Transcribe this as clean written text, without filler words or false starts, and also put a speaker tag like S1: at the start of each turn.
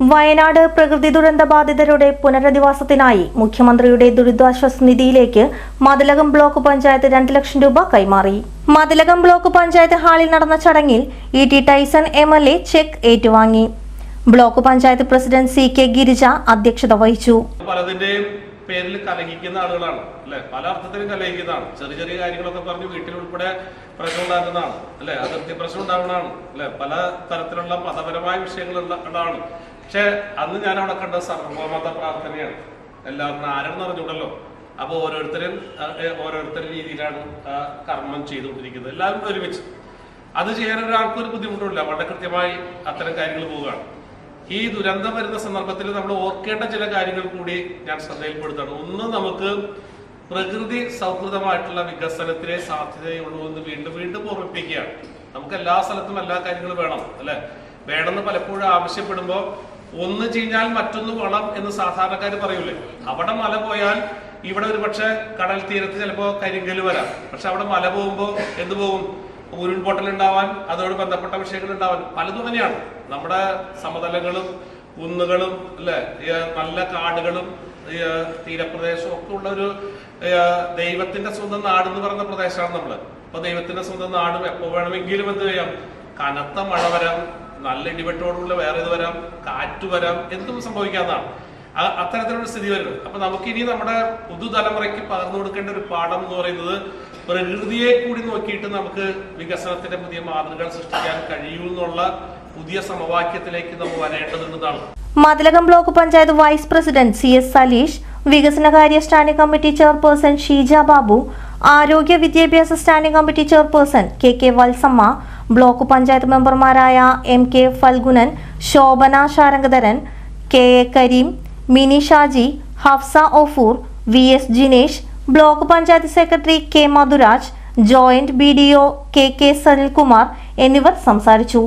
S1: വയനാട് പ്രകൃതി ദുരന്ത ബാധിതരുടെ പുനരധിവാസത്തിനായി മുഖ്യമന്ത്രിയുടെ ദുരിതാശ്വാസ നിധിയിലേക്ക് മതിലകം ബ്ലോക്ക് പഞ്ചായത്ത് 2 ലക്ഷം രൂപ കൈമാറി. മതിലകം ബ്ലോക്ക് പഞ്ചായത്ത് ഹാളിൽ നടന്ന ചടങ്ങിൽ E T Tyson MLA cheque ഏറ്റുവാങ്ങി. Block panchayat president CK Girija അധ്യക്ഷത വഹിച്ചു.
S2: പേരിൽ കലഹിക്കുന്ന ആളുകളാണ് അല്ലെ, പല അർത്ഥത്തിലും കലഹിക്കുന്നതാണ്. ചെറിയ ചെറിയ കാര്യങ്ങളൊക്കെ പറഞ്ഞ് വീട്ടിലുൾപ്പെടെ പ്രശ്നം ഉണ്ടാകുന്നതാണ് അല്ലെ, അതിർത്തി പ്രശ്നം ഉണ്ടാവുന്നതാണ് അല്ലെ, പല തരത്തിലുള്ള മതപരമായ വിഷയങ്ങളുള്ളതാണ്. പക്ഷെ അന്ന് ഞാൻ അവിടെ കണ്ട സർവമത പ്രാർത്ഥനയാണ്. എല്ലാവരും ആരെന്ന് അറിഞ്ഞൂടല്ലോ. അപ്പൊ ഓരോരുത്തരുടെ രീതിയിലാണ് കർമ്മം ചെയ്തുകൊണ്ടിരിക്കുന്നത്. എല്ലാവരും ഒരുമിച്ച് അത് ചെയ്യാൻ ഒരാൾക്കൊരു ബുദ്ധിമുട്ടില്ല. വളരെ കൃത്യമായി അത്തരം കാര്യങ്ങൾ പോവുകയാണ്. ഈ ദുരന്തം വരുന്ന സന്ദർഭത്തിൽ നമ്മൾ ഓർക്കേണ്ട ചില കാര്യങ്ങൾ കൂടി ഞാൻ ശ്രദ്ധയിൽപ്പെടുത്താണ്. ഒന്ന്, നമുക്ക് പ്രകൃതി സൗഹൃദമായിട്ടുള്ള വികസനത്തിലെ സാധ്യതയുള്ളൂ എന്ന് വീണ്ടും വീണ്ടും ഓർമ്മിപ്പിക്കുകയാണ്. നമുക്ക് എല്ലാ സ്ഥലത്തും എല്ലാ കാര്യങ്ങളും വേണം അല്ലെ, വേണമെന്ന് പലപ്പോഴും ആവശ്യപ്പെടുമ്പോൾ ഒന്ന് ചീഞ്ഞാൽ മറ്റൊന്ന് വളം എന്ന് സാധാരണക്കാർ പറയൂലേ. അവിടെ മല പോയാൽ ഇവിടെ ഒരു പക്ഷെ കടൽ തീരത്ത് ചിലപ്പോൾ കരിങ്കല് വരാം. പക്ഷെ അവിടെ മല പോകുമ്പോൾ എന്ത് പോകും? ഉരുൾപൊട്ടൽ ഉണ്ടാവാൻ, അതോട് ബന്ധപ്പെട്ട വിഷയങ്ങൾ ഉണ്ടാവാൻ പലതും അങ്ങനെയാണ്. നമ്മുടെ സമതലങ്ങളും കുന്നുകളും അല്ലെ, നല്ല കാടുകളും തീരപ്രദേശവും ഒക്കെ ഉള്ള ഒരു ദൈവത്തിന്റെ സ്വന്തം നാട് എന്ന് പറയുന്ന പ്രദേശമാണ് നമ്മള്. അപ്പൊ ദൈവത്തിന്റെ സ്വന്തം നാടും എപ്പോ വേണമെങ്കിലും എന്ത് ചെയ്യാം, കനത്ത മഴ വരാം, നല്ല ഇടിവെട്ടോടുള്ള വേറെ ഇത് വരാം, കാറ്റ് വരാം, എന്തും സംഭവിക്കാവുന്നതാണ്. അത്തരത്തിലുള്ള സ്ഥിതി വരുന്നത്. അപ്പൊ നമുക്കിനി നമ്മുടെ പുതുതലമുറയ്ക്ക് പകർന്നു കൊടുക്കേണ്ട ഒരു പാഠം എന്ന് പറയുന്നത് പ്രകൃതിയെ കൂടി നോക്കിയിട്ട് നമുക്ക് വികസനത്തിന്റെ പുതിയ മാതൃകകൾ സൃഷ്ടിക്കാൻ കഴിയുമെന്നുള്ള പുതിയ സമവാക്യത്തിലേക്ക് നമ്മൾ വരേണ്ടതുണ്ടെന്നാണ്.
S1: Mathilakam block panchayat vice president CS Saleesh, വികസനകാര്യ standing committee chairperson Sheeja Babu, ആരോഗ്യ വിദ്യാഭ്യാസ standing committee chairperson KK Valsamma, block panchayat മെമ്പർമാരായ MK Phalgunan, Shobhana Sarangadharan, KA Kareem, Mini Shaji, Hafsa Ofoor, VS Jinesh, block panchayat secretary K Madhuraj, joint BDO KK Sanilkumar എന്നിവർ സംസാരിച്ചു.